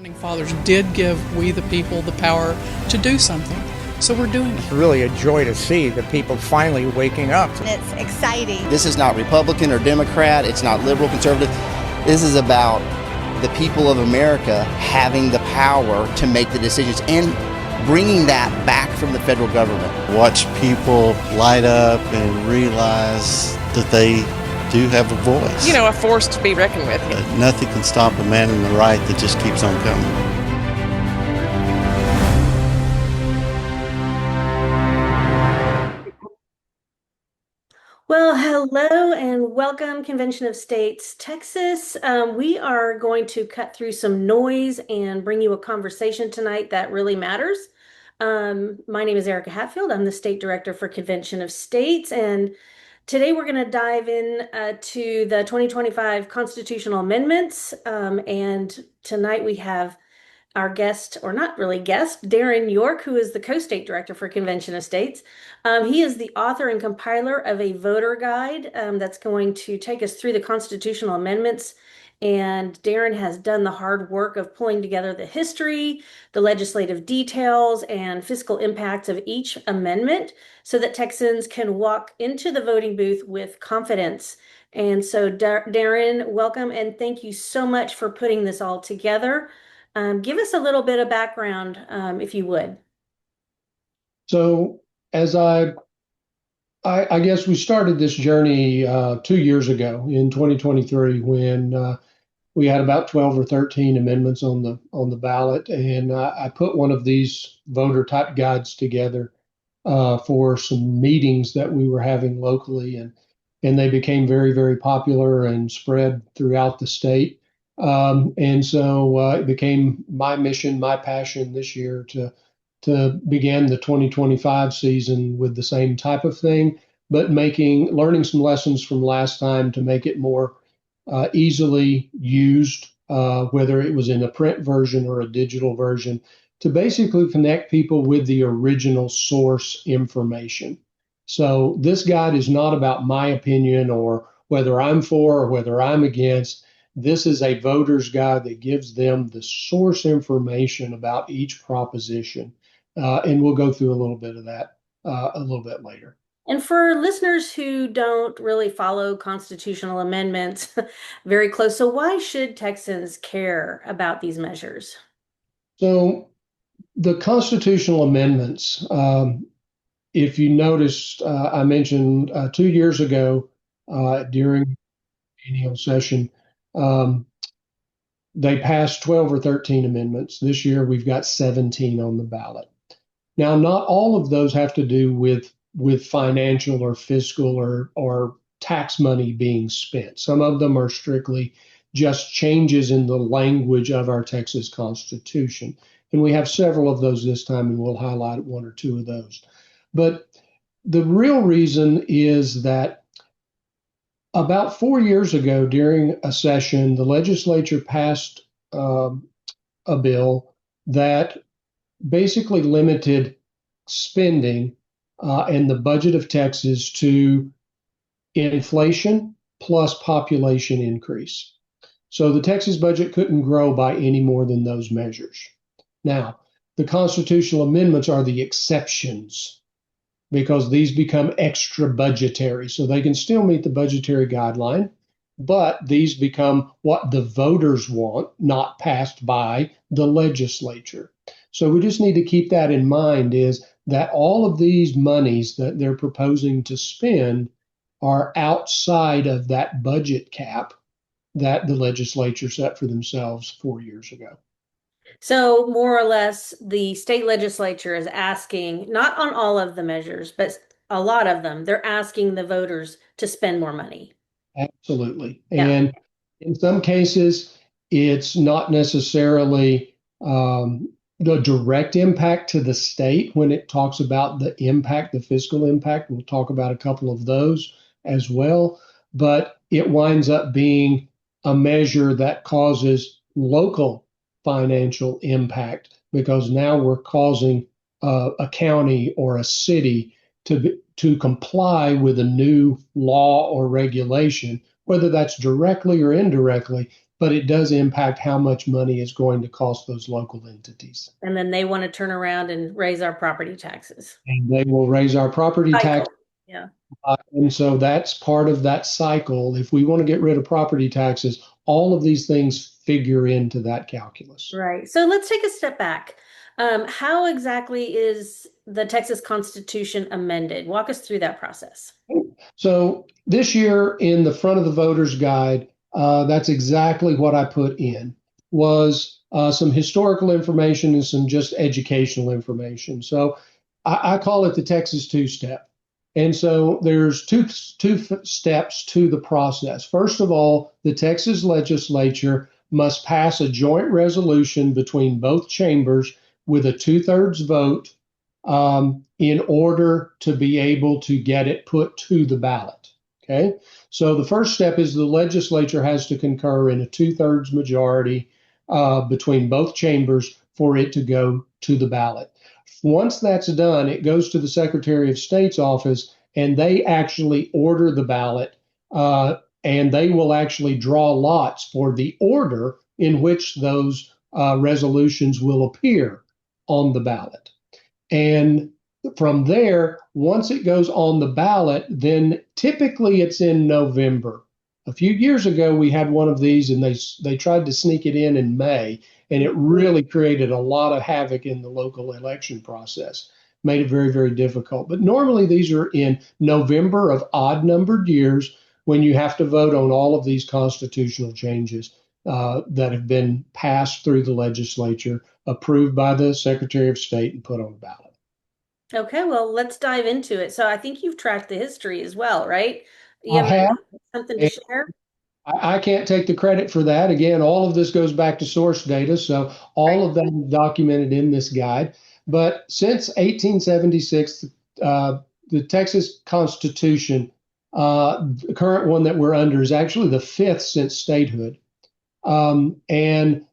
Founding fathers did give we the people the power to do something. So we're doing it. It's really a joy to see the people finally waking up. It's exciting. This is not Republican or Democrat. It's not liberal, conservative. This is about the people of America having the power to make the decisions and bringing that back from the federal government. Watch people light up and realize that they do have a voice. You know, a force to be reckoned with. Nothing can stop a man in the right that just keeps on coming. Well, hello and welcome, Convention of States, Texas. We are going to cut through some noise and bring you a conversation tonight that really matters. My name is Erica Hatfield. I'm the State Director for Convention of States, and today we're going to dive in to the 2025 constitutional amendments. And tonight we have our guest, or not really guest, Darren York, who is the co-state director for Convention of States. He is the author and compiler of a voter guide that's going to take us through the constitutional amendments. And Darren has done the hard work of pulling together the history, the legislative details, and fiscal impacts of each amendment so that Texans can walk into the voting booth with confidence. And so, Darren, welcome, and thank you so much for putting this all together. Give us a little bit of background, if you would. So, as I guess we started this journey 2 years ago in 2023 when we had about 12 or 13 amendments on the ballot, and I put one of these voter type guides together for some meetings that we were having locally, and they became very, very popular and spread throughout the state. And so it became my mission, my passion this year to begin the 2025 season with the same type of thing, but learning some lessons from last time to make it more easily used, whether it was in a print version or a digital version, to basically connect people with the original source information. So this guide is not about my opinion or whether I'm for or whether I'm against. This is a voter's guide that gives them the source information about each proposition. And we'll go through a little bit of that a little bit later. And for listeners who don't really follow constitutional amendments very close, so why should Texans care about these measures? So the constitutional amendments, if you noticed, I mentioned 2 years ago during the annual session, they passed 12 or 13 amendments. This year, we've got 17 on the ballot. Now, not all of those have to do with financial or fiscal or tax money being spent. Some of them are strictly just changes in the language of our Texas Constitution. And we have several of those this time, and we'll highlight one or two of those. But the real reason is that about 4 years ago, during a session, the legislature passed a bill that basically limited spending and the budget of Texas to inflation plus population increase. So the Texas budget couldn't grow by any more than those measures. Now, the constitutional amendments are the exceptions, because these become extra budgetary. So they can still meet the budgetary guideline, but these become what the voters want, not passed by the legislature. So we just need to keep that in mind, is that all of these monies that they're proposing to spend are outside of that budget cap that the legislature set for themselves 4 years ago. So more or less, the state legislature is asking, not on all of the measures, but a lot of them, they're asking the voters to spend more money. Absolutely. Yeah. And in some cases, it's not necessarily the direct impact to the state when it talks about the impact, the fiscal impact. We'll talk about a couple of those as well. But it winds up being a measure that causes local financial impact, because now we're causing a county or a city to comply with a new law or regulation, whether that's directly or indirectly. but it does impact how much money is going to cost those local entities. And then they want to turn around and raise our property taxes. And they will raise our property tax. Cycle. Yeah. And so that's part of that cycle. If we want to get rid of property taxes, all of these things figure into that calculus. Right. So let's take a step back. How exactly is the Texas Constitution amended? Walk us through that process. So this year in the front of the voter's guide, that's exactly what I put in, was some historical information and some just educational information. So I call it the Texas two-step. And so there's two steps to the process. First of all, the Texas legislature must pass a joint resolution between both chambers with a 2/3 vote in order to be able to get it put to the ballot. Okay. So the first step is the legislature has to concur in a 2/3 majority between both chambers for it to go to the ballot. Once that's done, it goes to the Secretary of State's office, and they actually order the ballot, and they will actually draw lots for the order in which those resolutions will appear on the ballot. And from there, once it goes on the ballot, then typically it's in November. A few years ago, we had one of these, and they tried to sneak it in May, and it really created a lot of havoc in the local election process, made it very, very difficult. But normally these are in November of odd-numbered years when you have to vote on all of these constitutional changes that have been passed through the legislature, approved by the Secretary of State, and put on the ballot. Okay, well, let's dive into it. So I think you've tracked the history as well, right? You I have. something to share? I can't take the credit for that. Again, all of this goes back to source data, so all of that is documented in this guide. But since 1876, the Texas Constitution, the current one that we're under, is actually the fifth since statehood. And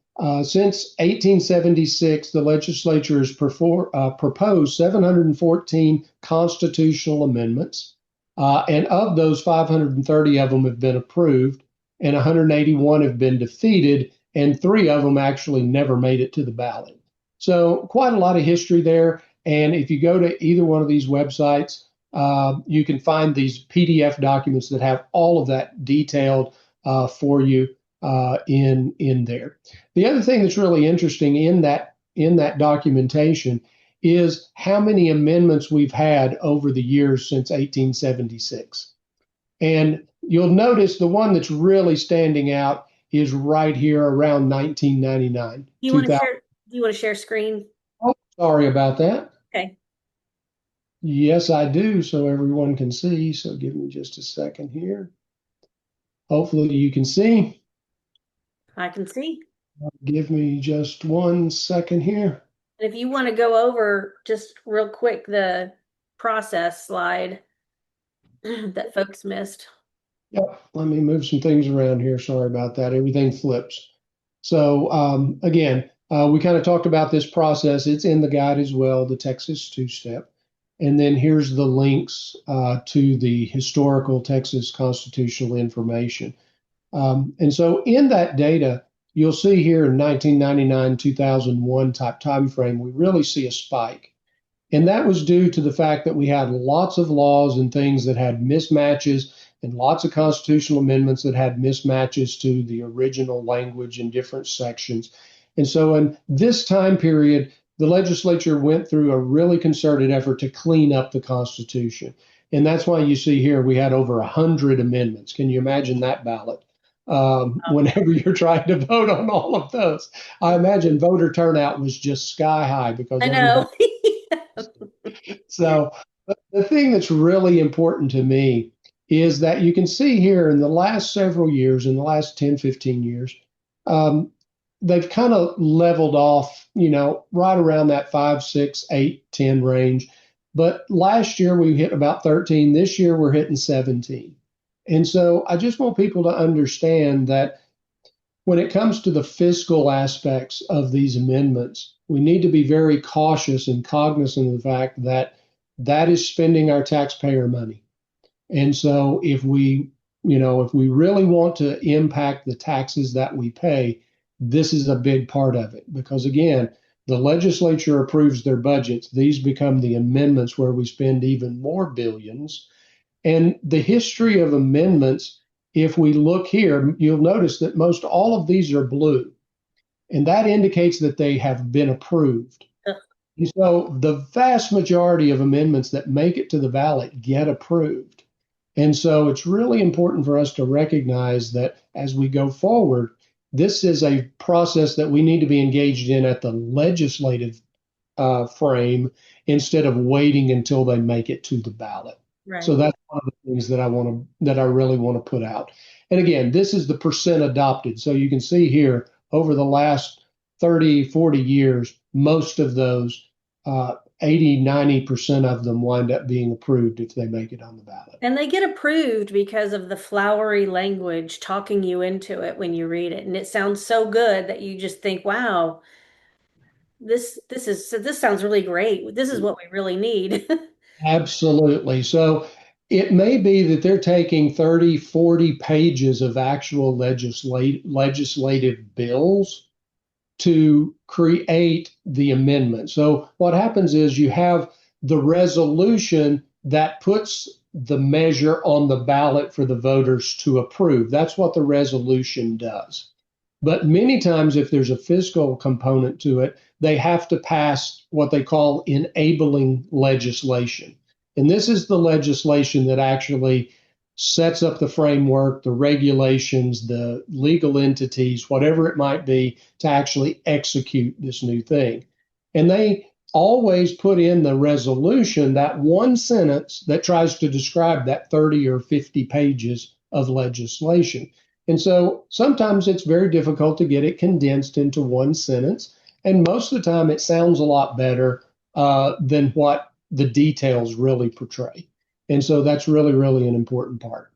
since 1876, the legislature has proposed 714 constitutional amendments, and of those, 530 of them have been approved, and 181 have been defeated, and 3 of them actually never made it to the ballot. So quite a lot of history there. And if you go to either one of these websites, you can find these PDF documents that have all of that detailed for you in there. The other thing that's really interesting in that documentation is how many amendments we've had over the years since 1876. And you'll notice the one that's really standing out is right here around 1999. Do you want to share screen? Oh, sorry about that. Okay. Yes, I do, so everyone can see. So give me just a second here. Hopefully you can see. I can see. Give me just 1 second here. And if you want to go over just real quick the process slide that folks missed. Yep, let me move some things around here. Sorry about that. Everything flips. So again, we kind of talked about this process. It's in the guide as well, the Texas two-step. And then here's the links to the historical Texas constitutional information. And so in that data, you'll see here in 1999, 2001 type time frame, we really see a spike. And that was due to the fact that we had lots of laws and things that had mismatches, and lots of constitutional amendments that had mismatches to the original language in different sections. And so in this time period, the legislature went through a really concerted effort to clean up the Constitution. And that's why you see here we had over 100 amendments. Can you imagine that ballot? Whenever you're trying to vote on all of those, I imagine voter turnout was just sky high because I know. So the thing that's really important to me is that you can see here in the last several years, in the last 10, 15 years, they've kind of leveled off, right around that 5, 6, 8, 10 range. But last year we hit about 13. This year we're hitting 17. And so I just want people to understand that when it comes to the fiscal aspects of these amendments, we need to be very cautious and cognizant of the fact that that is spending our taxpayer money. And so if we if we really want to impact the taxes that we pay, this is a big part of it. Because again, the legislature approves their budgets. These become the amendments where we spend even more billions. And the history of amendments, if we look here, you'll notice that most all of these are blue. And that indicates that they have been approved. And so the vast majority of amendments that make it to the ballot get approved. And so it's really important for us to recognize that as we go forward, this is a process that we need to be engaged in at the legislative frame instead of waiting until they make it to the ballot. Right. So that's one of the things that I really want to put out. And again, this is the percent adopted. So you can see here over the last 30, 40 years, most of those 80, 90% of them wind up being approved if they make it on the ballot. And they get approved because of the flowery language talking you into it when you read it. And it sounds so good that you just think, wow, this sounds really great. This is what we really need. Absolutely. So it may be that they're taking 30, 40 pages of actual legislative bills to create the amendment. So what happens is you have the resolution that puts the measure on the ballot for the voters to approve. That's what the resolution does. But many times, if there's a fiscal component to it, they have to pass what they call enabling legislation. And this is the legislation that actually sets up the framework, the regulations, the legal entities, whatever it might be, to actually execute this new thing. And they always put in the resolution that one sentence that tries to describe that 30 or 50 pages of legislation. And so sometimes it's very difficult to get it condensed into one sentence. And most of the time it sounds a lot better than what the details really portray. And so that's really, really an important part.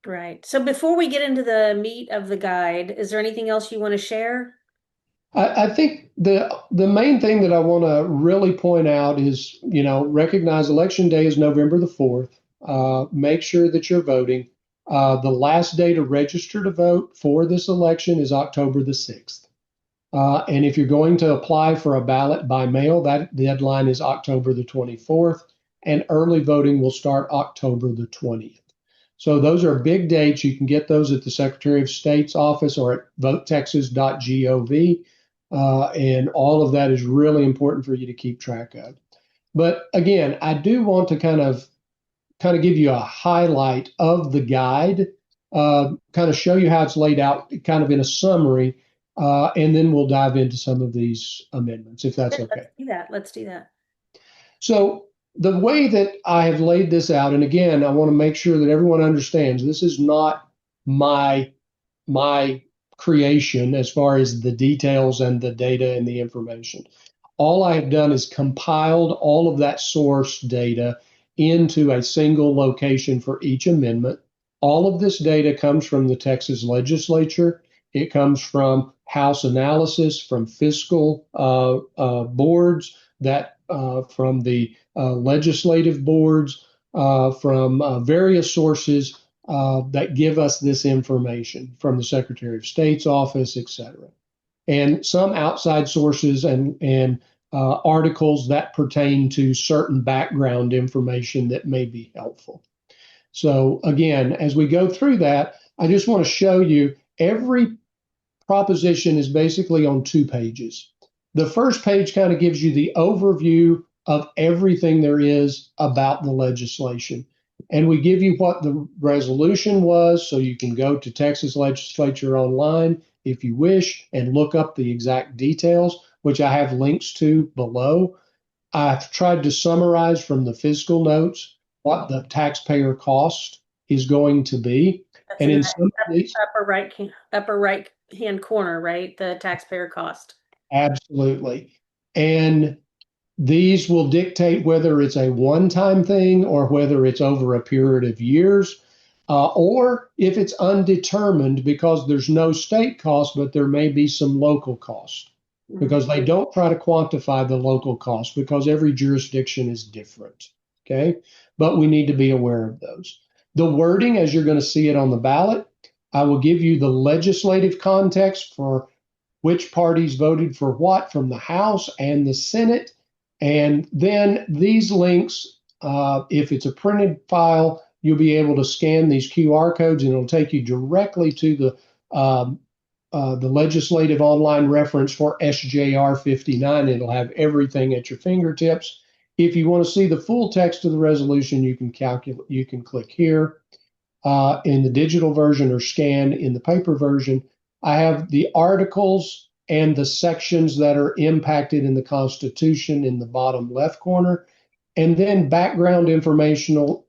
Right. So before we get into the meat of the guide, is there anything else you want to share? I think the main thing that I want to really point out is, recognize Election Day is November the 4th. Make sure that you're voting. The last day to register to vote for this election is October the 6th. And if you're going to apply for a ballot by mail, that deadline is October the 24th, and early voting will start October the 20th. So those are big dates. You can get those at the Secretary of State's office or at votetexas.gov. And all of that is really important for you to keep track of. But again, I do want to kind of give you a highlight of the guide, kind of show you how it's laid out, kind of in a summary, and then we'll dive into some of these amendments, if that's okay. Let's do that. So the way that I have laid this out, and again, I want to make sure that everyone understands this is not my creation as far as the details and the data and the information. All I have done is compiled all of that source data into a single location for each amendment. All of this data comes from the Texas legislature. It comes from House analysis, from fiscal boards, from the legislative boards, from various sources that give us this information, from the Secretary of State's office, et cetera. And some outside sources and articles that pertain to certain background information that may be helpful. So again, as we go through that, I just want to show you every proposition is basically on 2 pages. The first page kind of gives you the overview of everything there is about the legislation. And we give you what the resolution was, so you can go to Texas Legislature online if you wish and look up the exact details, which I have links to below. I've tried to summarize from the fiscal notes what the taxpayer cost is going to be. That's and in in the some of these, upper right hand corner, right? The taxpayer cost. absolutely. And these will dictate whether it's a one-time thing or whether it's over a period of years, or if it's undetermined because there's no state cost, but there may be some local cost, because they don't try to quantify the local cost because every jurisdiction is different. Okay. But we need to be aware of those. The wording, as you're going to see it on the ballot, I will give you the legislative context for which parties voted for what from the House and the Senate. And then these links, if it's a printed file, you'll be able to scan these QR codes and it'll take you directly to the legislative online reference for SJR 59. It'll have everything at your fingertips. If you want to see the full text of the resolution, you can click here in the digital version or scan in the paper version. I have the articles and the sections that are impacted in the Constitution in the bottom left corner, and then background information,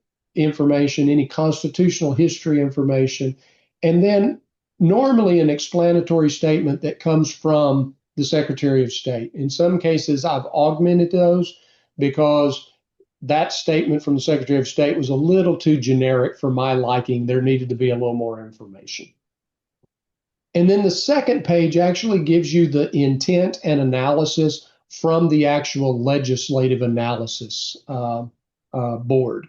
any constitutional history information, and then normally an explanatory statement that comes from the Secretary of State. In some cases, I've augmented those because that statement from the Secretary of State was a little too generic for my liking. There needed to be a little more information. And then the second page actually gives you the intent and analysis from the actual legislative analysis board.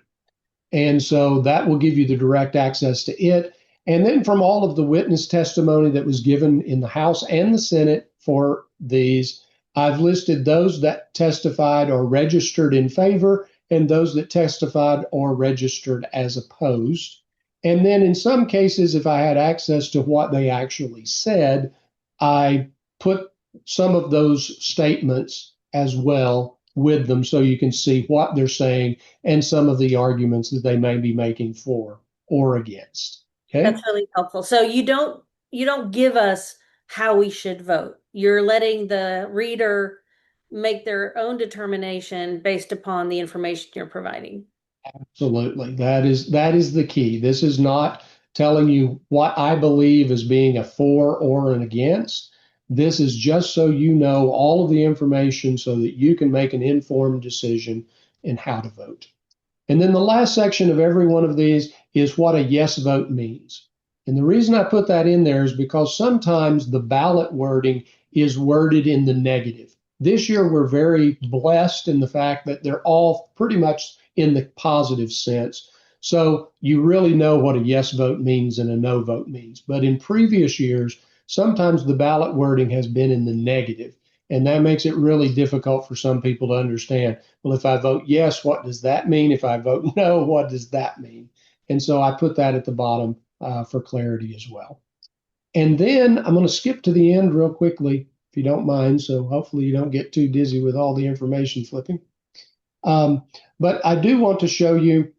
And so that will give you the direct access to it. And then from all of the witness testimony that was given in the House and the Senate for these, I've listed those that testified or registered in favor and those that testified or registered as opposed. And then in some cases, if I had access to what they actually said, I put some of those statements as well with them so you can see what they're saying and some of the arguments that they may be making for or against. Okay. That's really helpful. So you don't give us how we should vote. You're letting the reader make their own determination based upon the information you're providing. Absolutely. That is the key. This is not telling you what I believe as being a for or an against. This is just so you know all of the information so that you can make an informed decision in how to vote. And then the last section of every one of these is what a yes vote means. And the reason I put that in there is because sometimes the ballot wording is worded in the negative. This year, we're very blessed in the fact that they're all pretty much in the positive sense. So you really know what a yes vote means and a no vote means. But in previous years, sometimes the ballot wording has been in the negative. And that makes it really difficult for some people to understand. Well, if I vote yes, what does that mean? If I vote no, what does that mean? And so I put that at the bottom for clarity as well. And then I'm going to skip to the end real quickly, if you don't mind. So hopefully you don't get too dizzy with all the information flipping. But I do want to show you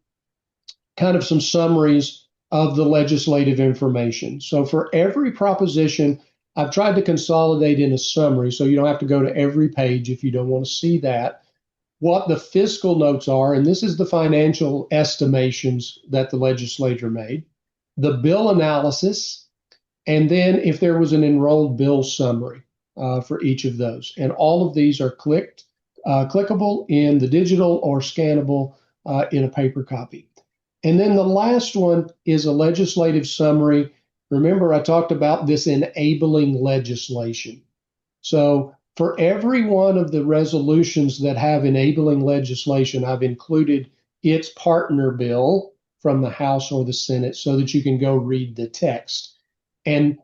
kind of some summaries of the legislative information. So for every proposition, I've tried to consolidate in a summary so you don't have to go to every page if you don't want to see that. What the fiscal notes are, and this is the financial estimations that the legislature made, the bill analysis, and then if there was an enrolled bill summary for each of those. And all of these are clickable in the digital or scannable in a paper copy. And then the last one is a legislative summary. Remember, I talked about this enabling legislation. So for every one of the resolutions that have enabling legislation, I've included its partner bill from the House or the Senate so that you can go read the text. And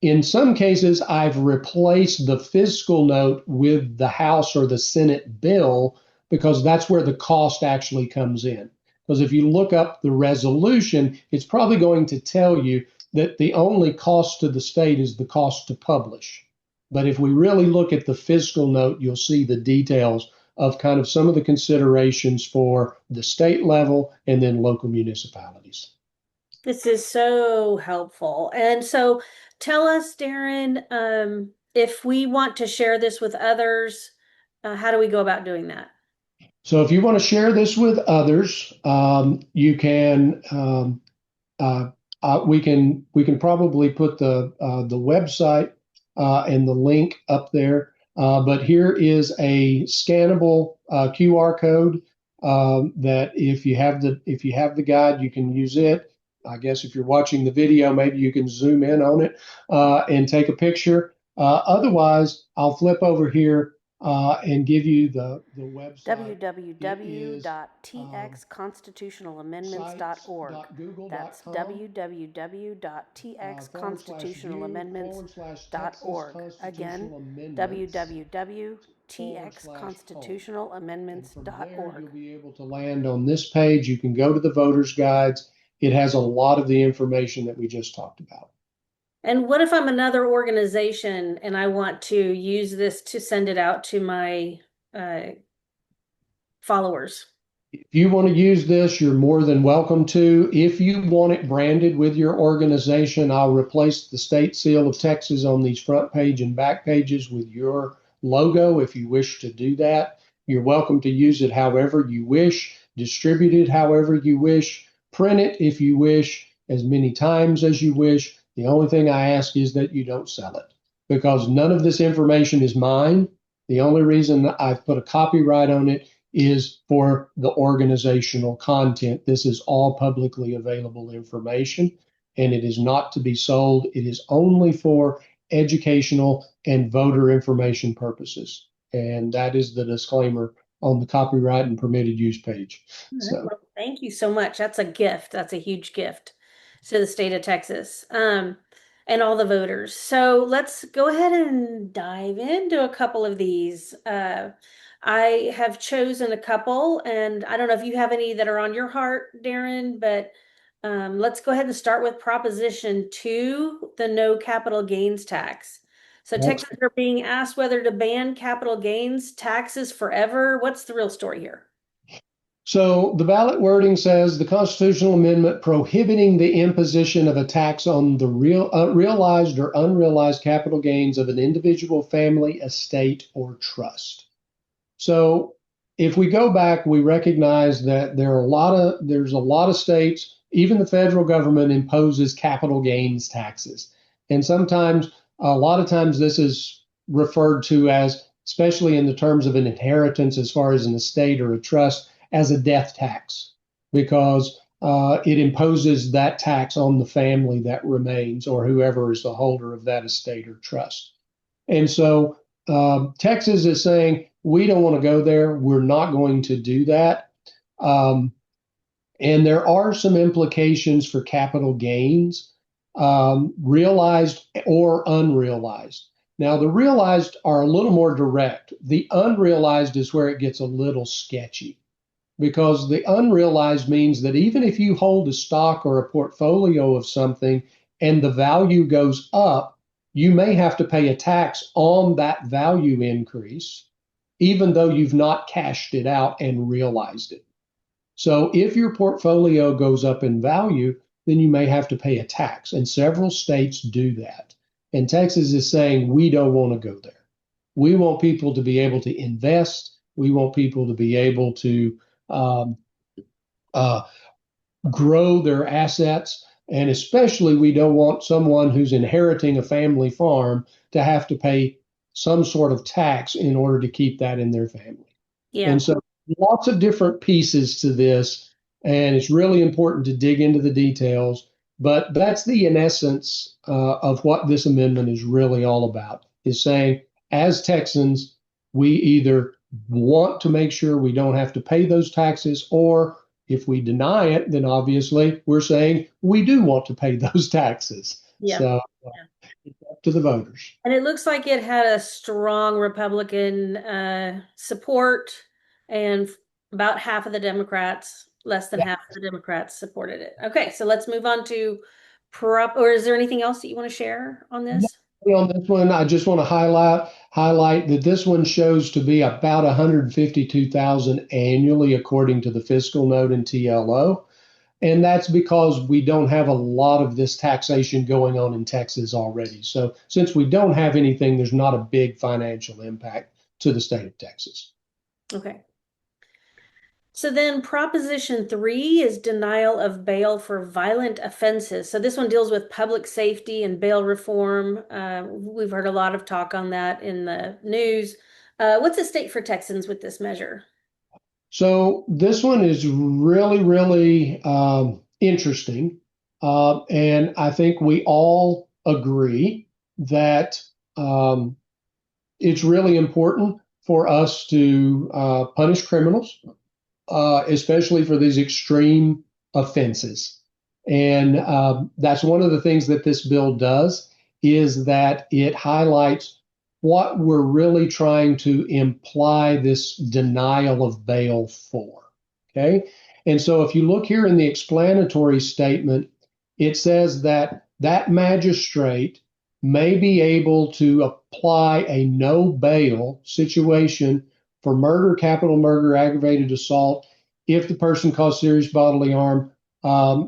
in some cases, I've replaced the fiscal note with the House or the Senate bill because that's where the cost actually comes in. Because if you look up the resolution, it's probably going to tell you that the only cost to the state is the cost to publish. But if we really look at the fiscal note, you'll see the details of kind of some of the considerations for the state level and then local municipalities. This is so helpful. And so tell us, Darren, if we want to share this with others, how do we go about doing that? So if you want to share this with others, you can. We can probably put the website and the link up there. But here is a scannable QR code that if you have the guide, you can use it. I guess if you're watching the video, maybe you can zoom in on it and take a picture. Otherwise, I'll flip over here and give you the website. www.txconstitutionalamendments.org. That's sites.google.com www.txconstitutionalamendments.org. /view Again, Texas Constitutional Amendments. And from there, www.txconstitutionalamendments.org. you'll be able to land on this page. You can go to the voters' guides. It has a lot of the information that we just talked about. And what if I'm another organization and I want to use this to send it out to my followers? If you want to use this, you're more than welcome to. If you want it branded with your organization, I'll replace the state seal of Texas on these front page and back pages with your logo if you wish to do that. You're welcome to use it however you wish, distribute it however you wish, print it if you wish, as many times as you wish. The only thing I ask is that you don't sell it, because none of this information is mine. The only reason that I've put a copyright on it is for the organizational content. This is all publicly available information, and it is not to be sold. It is only for educational and voter information purposes. And that is the disclaimer on the copyright and permitted use page. So, well, thank you so much. That's a gift. That's a huge gift to the state of Texas, and all the voters. So let's go ahead and dive into a couple of these. I have chosen a couple, and I don't know if you have any that are on your heart, Darren, but let's go ahead and start with Proposition 2, the no capital gains tax. So Texans are being asked whether to ban capital gains taxes forever. What's the real story here? So the ballot wording says the constitutional amendment prohibiting the imposition of a tax on the realized or unrealized capital gains of an individual, family, estate, or trust. So if we go back, we recognize that there's a lot of states, even the federal government imposes capital gains taxes. And sometimes, a lot of times this is referred to as, especially in the terms of an inheritance as far as an estate or a trust, as a death tax, because it imposes that tax on the family that remains or whoever is the holder of that estate or trust. And so Texas is saying, we don't want to go there. We're not going to do that. And there are some implications for capital gains, realized or unrealized. Now, the realized are a little more direct. The unrealized is where it gets a little sketchy, because the unrealized means that even if you hold a stock or a portfolio of something and the value goes up, you may have to pay a tax on that value increase, even though you've not cashed it out and realized it. So if your portfolio goes up in value, then you may have to pay a tax. And several states do that. And Texas is saying, we don't want to go there. We want people to be able to invest. We want people to be able to grow their assets. And especially, we don't want someone who's inheriting a family farm to have to pay some sort of tax in order to keep that in their family. Yeah. And so lots of different pieces to this, and it's really important to dig into the details. But that's the in essence of what this amendment is really all about, is saying, as Texans, we either want to make sure we don't have to pay those taxes, or if we deny it, then obviously we're saying we do want to pay those taxes. Yeah. So it's up to the voters. And it looks like it had a strong Republican support, and about half of the Democrats, less than half of the Democrats supported it. Okay, so let's move on to or is there anything else that you want to share on this? On this one, I just want to highlight that this one shows to be about 152,000 annually, according to the fiscal note in TLO. And that's because we don't have a lot of this taxation going on in Texas already. So since we don't have anything, there's not a big financial impact to the state of Texas. Okay. So then Proposition 3 is denial of bail for violent offenses. So this one deals with public safety and bail reform. We've heard a lot of talk on that in the news. What's at stake for Texans with this measure? So this one is really, really interesting. And I think we all agree that it's really important for us to punish criminals, especially for these extreme offenses. And that's one of the things that this bill does, is that it highlights what we're really trying to imply this denial of bail for. Okay. And so if you look here in the explanatory statement, it says that that magistrate may be able to apply a no bail situation for murder, capital murder, aggravated assault, if the person caused serious bodily harm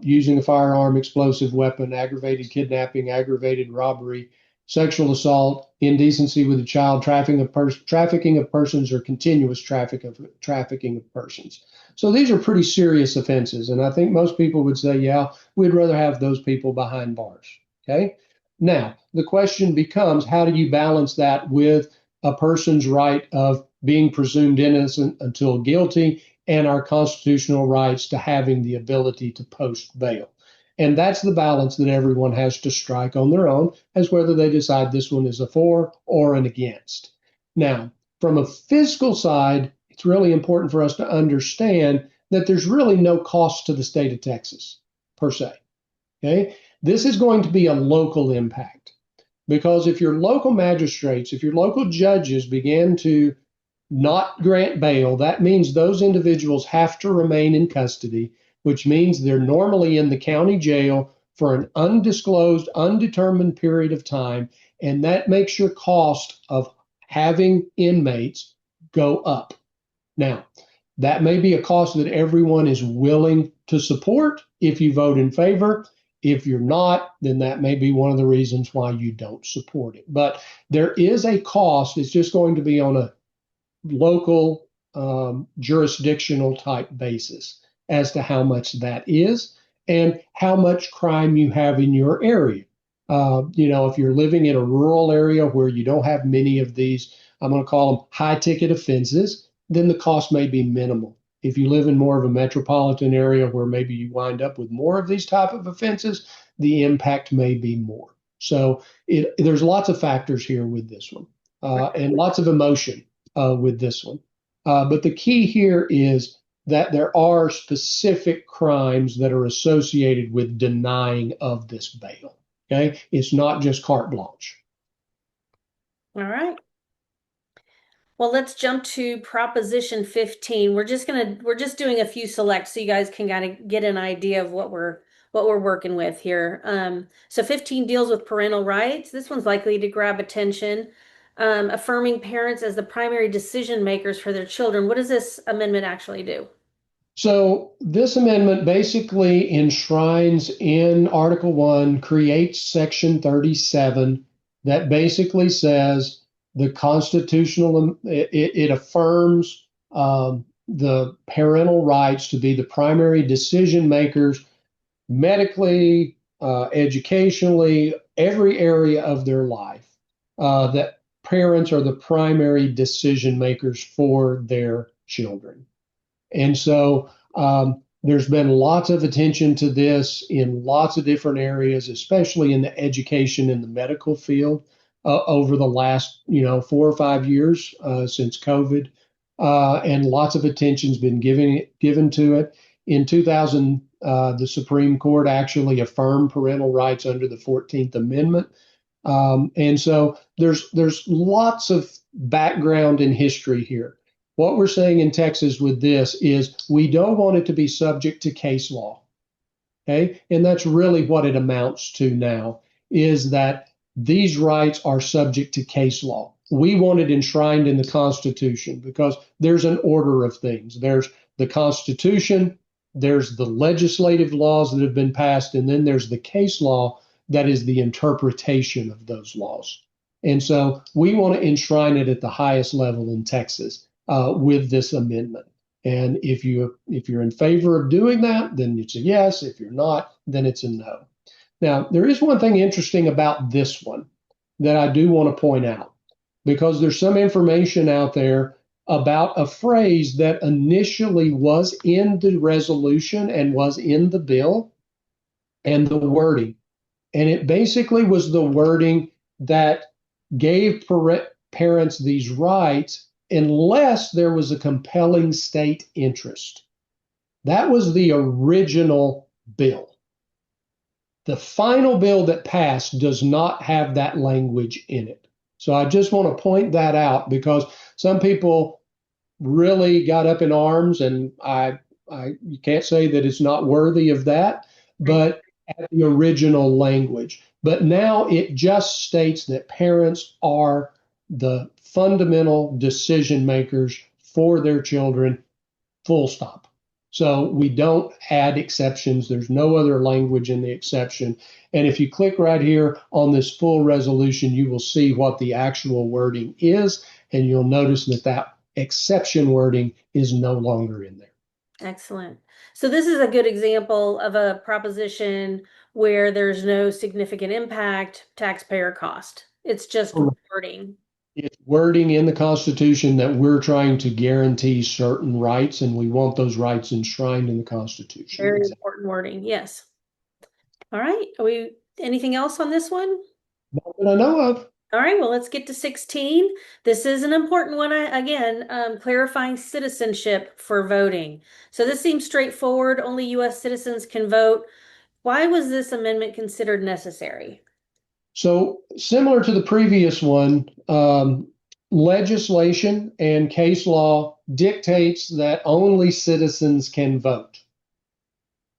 using a firearm, explosive weapon, aggravated kidnapping, aggravated robbery, sexual assault, indecency with a child, trafficking of persons, or continuous trafficking of persons. So these are pretty serious offenses. And I think most people would say, yeah, we'd rather have those people behind bars. Okay. Now, the question becomes, how do you balance that with a person's right of being presumed innocent until guilty and our constitutional rights to having the ability to post bail? And that's the balance that everyone has to strike on their own, as whether they decide this one is a for or an against. Now, from a fiscal side, it's really important for us to understand that there's really no cost to the state of Texas, per se. Okay? This is going to be a local impact, because if your local magistrates, if your local judges begin to not grant bail, that means those individuals have to remain in custody, which means they're normally in the county jail for an undisclosed, undetermined period of time. And that makes your cost of having inmates go up. Now, that may be a cost that everyone is willing to support if you vote in favor. If you're not, then that may be one of the reasons why you don't support it. But there is a cost. It's just going to be on a local jurisdictional type basis as to how much that is and how much crime you have in your area. If you're living in a rural area where you don't have many of these, I'm going to call them high ticket offenses, then the cost may be minimal. If you live in more of a metropolitan area where maybe you wind up with more of these type of offenses, the impact may be more. So there's lots of factors here with this one, and lots of emotion with this one. But the key here is that there are specific crimes that are associated with denying of this bail. Okay, it's not just carte blanche. All right. Well, let's jump to Proposition 15. We're just doing a few selects so you guys can kind of get an idea of what we're working with here. So 15 deals with parental rights. This one's likely to grab attention. Affirming parents as the primary decision makers for their children. What does this amendment actually do? So this amendment basically enshrines in Article 1, creates Section 37 that basically says the constitutional, it affirms the parental rights to be the primary decision makers medically, educationally, every area of their life, that parents are the primary decision makers for their children. And so there's been lots of attention to this in lots of different areas, especially in the education and the medical field over the last 4 or 5 years since COVID. And lots of attention's been given to it. In 2000, the Supreme Court actually affirmed parental rights under the 14th Amendment. And so there's lots of background and history here. What we're saying in Texas with this is we don't want it to be subject to case law. Okay. And that's really what it amounts to now, is that these rights are subject to case law. We want it enshrined in the Constitution because there's an order of things. There's the Constitution, there's the legislative laws that have been passed, and then there's the case law that is the interpretation of those laws. And so we want to enshrine it at the highest level in Texas with this amendment. And if you're in favor of doing that, then it's a yes. If you're not, then it's a no. Now, there is one thing interesting about this one that I do want to point out, because there's some information out there about a phrase that initially was in the resolution and was in the bill, and the wording. And it basically was the wording that gave parents these rights unless there was a compelling state interest. That was the original bill. The final bill that passed does not have that language in it. So I just want to point that out because some people really got up in arms, and you can't say that it's not worthy of that, but at the original language. But now it just states that parents are the fundamental decision makers for their children, full stop. So we don't add exceptions. There's no other language in the exception. And if you click right here on this full resolution, you will see what the actual wording is, and you'll notice that that exception wording is no longer in there. Excellent. So this is a good example of a proposition where there's no significant impact, taxpayer cost. It's just wording. It's wording in the Constitution that we're trying to guarantee certain rights, and we want those rights enshrined in the Constitution. Very important wording, yes. All right, anything else on this one? Not that I know of. All right, well, let's get to 16. This is an important one, again, clarifying citizenship for voting. So this seems straightforward, only U.S. citizens can vote. Why was this amendment considered necessary? So similar to the previous one, legislation and case law dictates that only citizens can vote.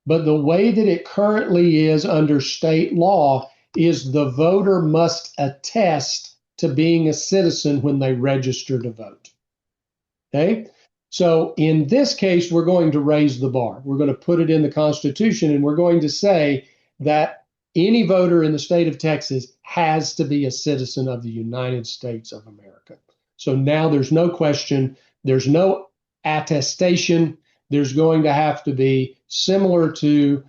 But the way that it currently is under state law is the voter must attest to being a citizen when they register to vote. Okay? So in this case, we're going to raise the bar. We're going to put it in the Constitution, and we're going to say that any voter in the state of Texas has to be a citizen of the United States of America. So now there's no question, there's no attestation. There's going to have to be similar to,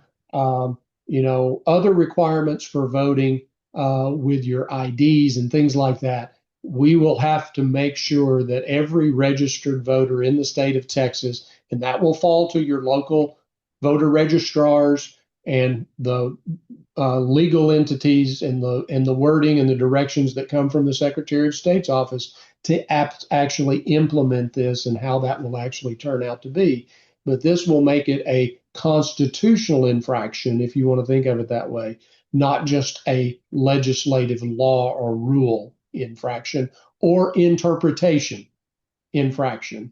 other requirements for voting with your IDs and things like that. We will have to make sure that every registered voter in the state of Texas, and that will fall to your local voter registrars and the legal entities and the wording and the directions that come from the Secretary of State's office to actually implement this and how that will actually turn out to be. But this will make it a constitutional infraction, if you want to think of it that way, not just a legislative law or rule infraction or interpretation infraction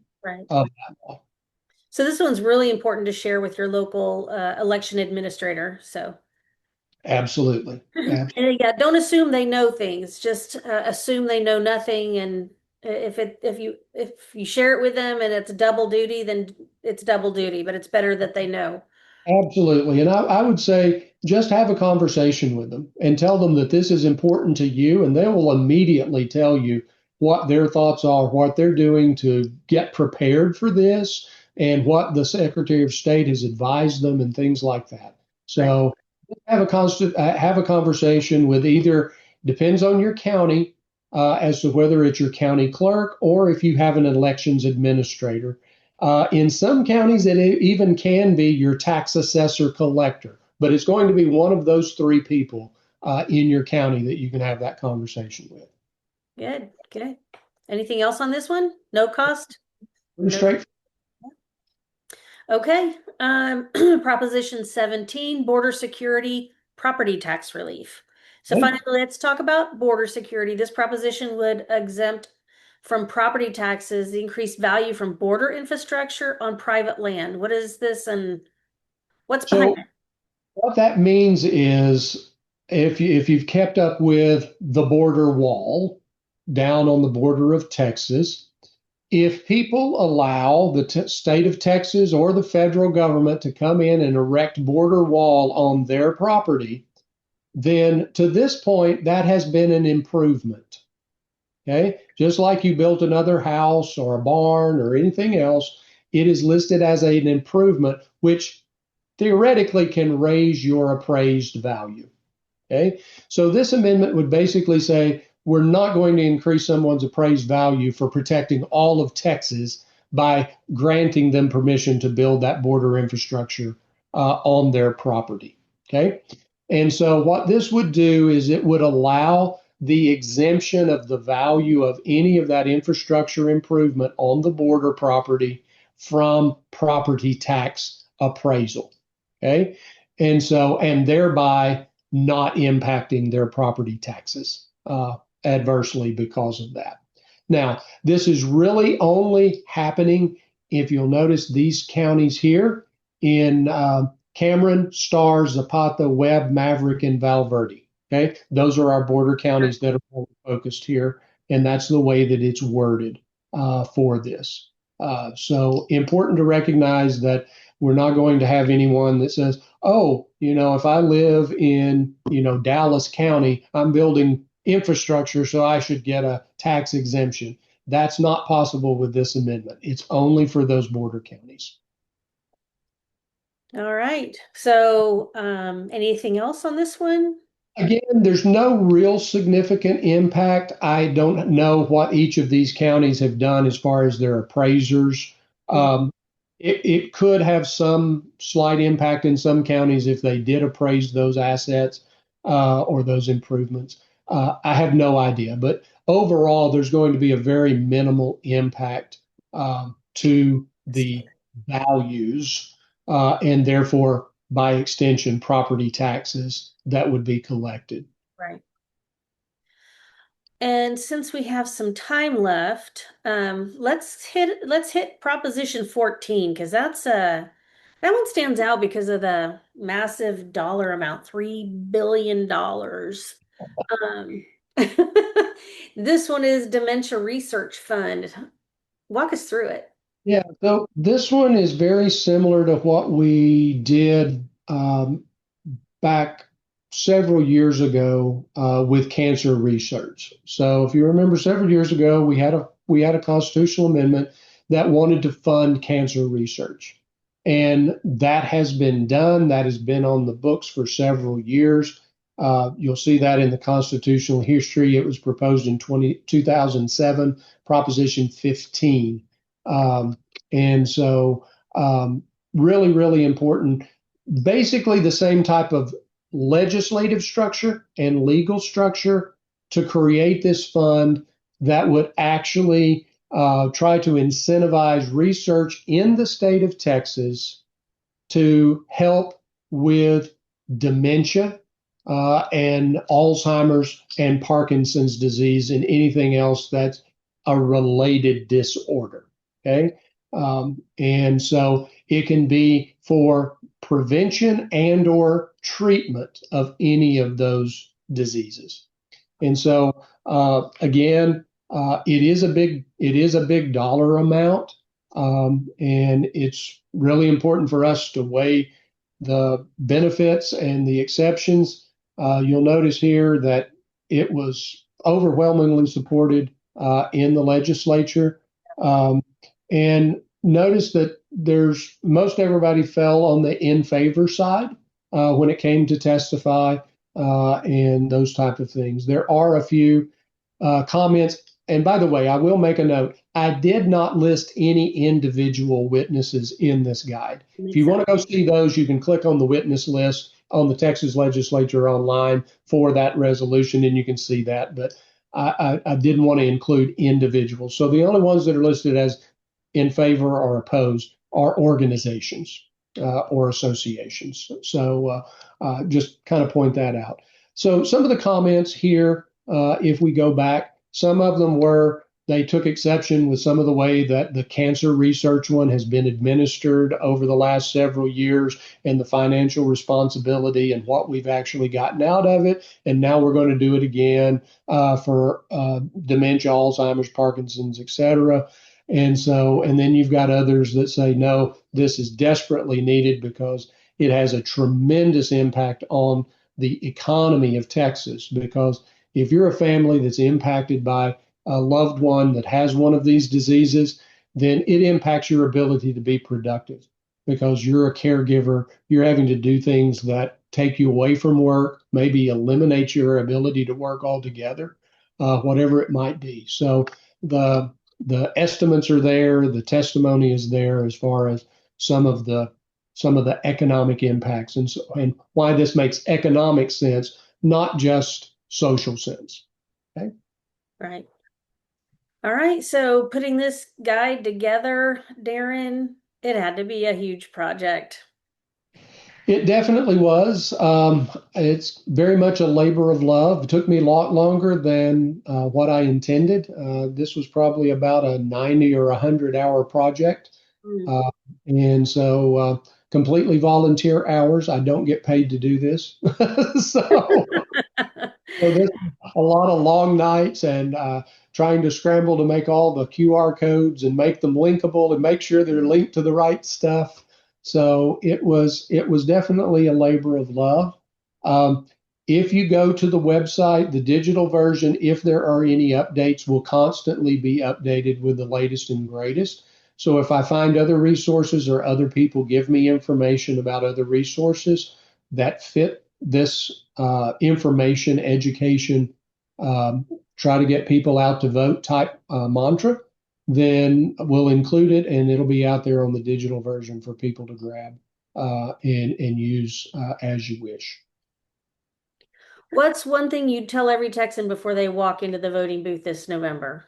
of that law. So this one's really important to share with your local election administrator. So absolutely. And yeah, don't assume they know things. Just assume they know nothing. And if you share it with them and it's double duty, then it's double duty. But it's better that they know. Absolutely. And I would say just have a conversation with them and tell them that this is important to you, and they will immediately tell you what their thoughts are, what they're doing to get prepared for this, and what the Secretary of State has advised them and things like that. So have a conversation with either, depends on your county as to whether it's your county clerk or if you have an elections administrator. In some counties, it even can be your tax assessor collector, but it's going to be one of those three people in your county that you can have that conversation with. Good, good. Anything else on this one? No cost? Pretty straightforward. Okay, Proposition 17, border security, property tax relief. So finally, let's talk about border security. This proposition would exempt from property taxes the increased value from border infrastructure on private land. What is this and what's behind it? What that means is if you've kept up with the border wall down on the border of Texas, if people allow the state of Texas or the federal government to come in and erect border wall on their property, then to this point, that has been an improvement. Okay, just like you built another house or a barn or anything else, it is listed as an improvement, which theoretically can raise your appraised value. Okay, so this amendment would basically say we're not going to increase someone's appraised value for protecting all of Texas by granting them permission to build that border infrastructure on their property. Okay, and so what this would do is it would allow the exemption of the value of any of that infrastructure improvement on the border property from property tax appraisal. Okay. And thereby not impacting their property taxes adversely because of that. Now, this is really only happening, if you'll notice, these counties here in Cameron, Star, Zapata, Webb, Maverick, and Val Verde. Okay, those are our border counties that are focused here, and that's the way that it's worded for this. So important to recognize that we're not going to have anyone that says, oh, if I live in, Dallas County, I'm building infrastructure, so I should get a tax exemption. That's not possible with this amendment. It's only for those border counties. All right. So anything else on this one? Again, there's no real significant impact. I don't know what each of these counties have done as far as their appraisers. It could have some slight impact in some counties if they did appraise those assets or those improvements. I have no idea, but overall, there's going to be a very minimal impact to the values and therefore, by extension, property taxes that would be collected. Right. And since we have some time left, let's hit Proposition 14 because that one stands out because of the massive dollar amount, $3 billion. This one is Dementia Research Fund. Walk us through it. Yeah, so this one is very similar to what we did back several years ago with cancer research. So if you remember, several years ago, we had a constitutional amendment that wanted to fund cancer research. And that has been done. That has been on the books for several years. You'll see that in the constitutional history. It was proposed in 2007, Proposition 15. And so really, really important. Basically the same type of legislative structure and legal structure to create this fund that would actually try to incentivize research in the state of Texas to help with dementia and Alzheimer's and Parkinson's disease and anything else that's a related disorder. Okay. And so it can be for prevention and or treatment of any of those diseases. And so again, it is a big dollar amount. And it's really important for us to weigh the benefits and the exceptions. You'll notice here that it was overwhelmingly supported in the legislature. And notice that most everybody fell on the in favor side when it came to testify and those type of things. There are a few comments. And by the way, I will make a note. I did not list any individual witnesses in this guide. If you want to go see those, you can click on the witness list on the Texas Legislature online for that resolution, and you can see that. But I didn't want to include individuals. So the only ones that are listed as in favor or opposed are organizations or associations. So just kind of point that out. So some of the comments here, if we go back, some of them they took exception with some of the way that the cancer research one has been administered over the last several years and the financial responsibility and what we've actually gotten out of it. And now we're going to do it again for dementia, Alzheimer's, Parkinson's, et cetera. And then you've got others that say, no, this is desperately needed because it has a tremendous impact on the economy of Texas. Because if you're a family that's impacted by a loved one that has one of these diseases, then it impacts your ability to be productive because you're a caregiver. You're having to do things that take you away from work, maybe eliminate your ability to work altogether, whatever it might be. So the estimates are there, the testimony is there as far as some of the economic impacts and why this makes economic sense, not just social sense. Okay. Right. All right. So putting this guide together, Darren, it had to be a huge project. It definitely was. It's very much a labor of love. It took me a lot longer than what I intended. This was probably about a 90 or 100-hour project. Mm. Uh, and so completely volunteer hours. I don't get paid to do this. So, so this is a lot of long nights and trying to scramble to make all the QR codes and make them linkable and make sure they're linked to the right stuff. So it was definitely a labor of love. Um, if you go to the website, the digital version, if there are any updates, will constantly be updated with the latest and greatest. So if I find other resources or other people give me information about other resources that fit this information, education, try to get people out to vote type mantra, then we'll include it and it'll be out there on the digital version for people to grab and use as you wish. What's one thing you'd tell every Texan before they walk into the voting booth this November?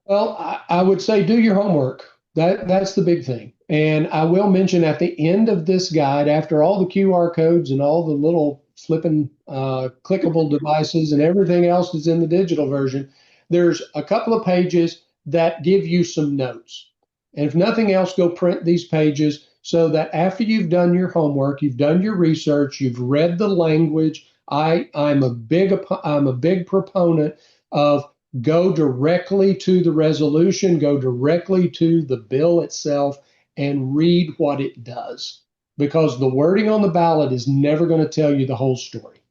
Well, I would say do your homework. That's the big thing. And I will mention at the end of this guide, after all the QR codes and all the little flipping clickable devices and everything else that's in the digital version, there's a couple of pages that give you some notes. And if nothing else, go print these pages so that after you've done your homework, you've done your research, you've read the language. I'm a big proponent of go directly to the resolution, go directly to the bill itself, and read what it does. Because the wording on the ballot is never going to tell you the whole story.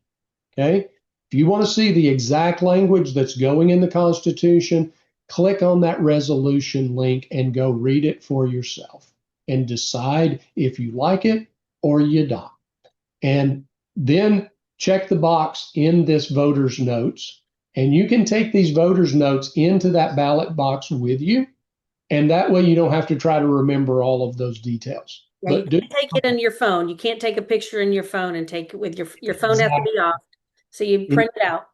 Okay? If you want to see the exact language that's going in the Constitution, click on that resolution link and go read it for yourself and decide if you like it or you don't. And then check the box in this voter's notes. And you can take these voters' notes into that ballot box with you. And that way you don't have to try to remember all of those details. Yeah, you can't take it in your phone. You can't take a picture in your phone and take it with your phone has to be off. So you print it out.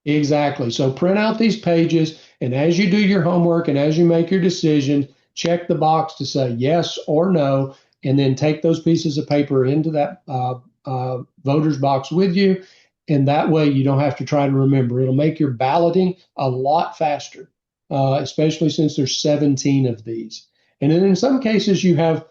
Exactly. So print out these pages, and as you do your homework and as you make your decision, check the box to say yes or no, and then take those pieces of paper into that voter's box with you. And that way you don't have to try to remember. It'll make your balloting a lot faster, especially since there's 17 of these. And then in some cases you have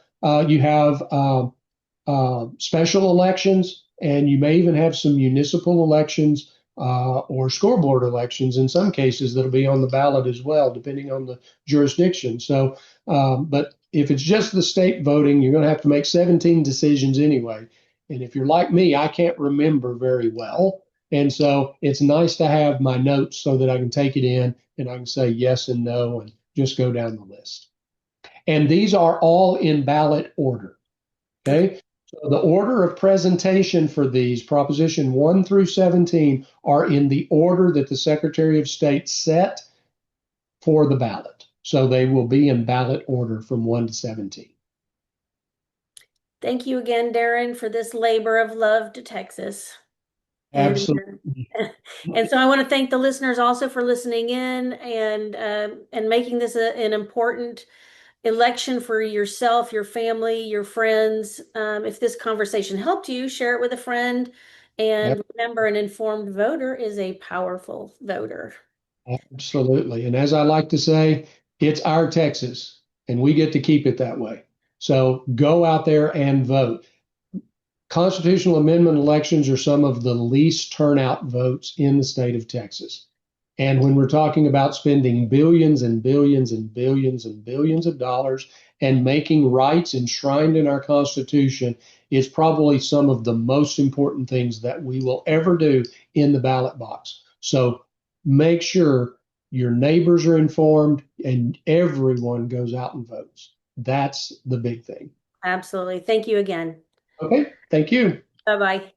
special elections, and you may even have some municipal elections or school board elections in some cases that'll be on the ballot as well, depending on the jurisdiction. So, but if it's just the state voting, you're going to have to make 17 decisions anyway. And if you're like me, I can't remember very well. And so it's nice to have my notes so that I can take it in and I can say yes and no and just go down the list. And these are all in ballot order. Okay. So the order of presentation for these, Proposition 1 through 17, are in the order that the Secretary of State set for the ballot. So they will be in ballot order from 1 to 17. Thank you again, Darren, for this labor of love to Texas. Absolutely. And so I want to thank the listeners also for listening in and making this an important election for yourself, your family, your friends. If this conversation helped you, share it with a friend. And Yep. remember, an informed voter is a powerful voter. Absolutely. And as I like to say, it's our Texas, and we get to keep it that way. So go out there and vote. Constitutional amendment elections are some of the least turnout votes in the state of Texas. And when we're talking about spending billions and billions and billions and billions of dollars and making rights enshrined in our Constitution, it's probably some of the most important things that we will ever do in the ballot box. So make sure your neighbors are informed and everyone goes out and votes. That's the big thing. Absolutely. Thank you again. Okay, thank you. Bye-bye.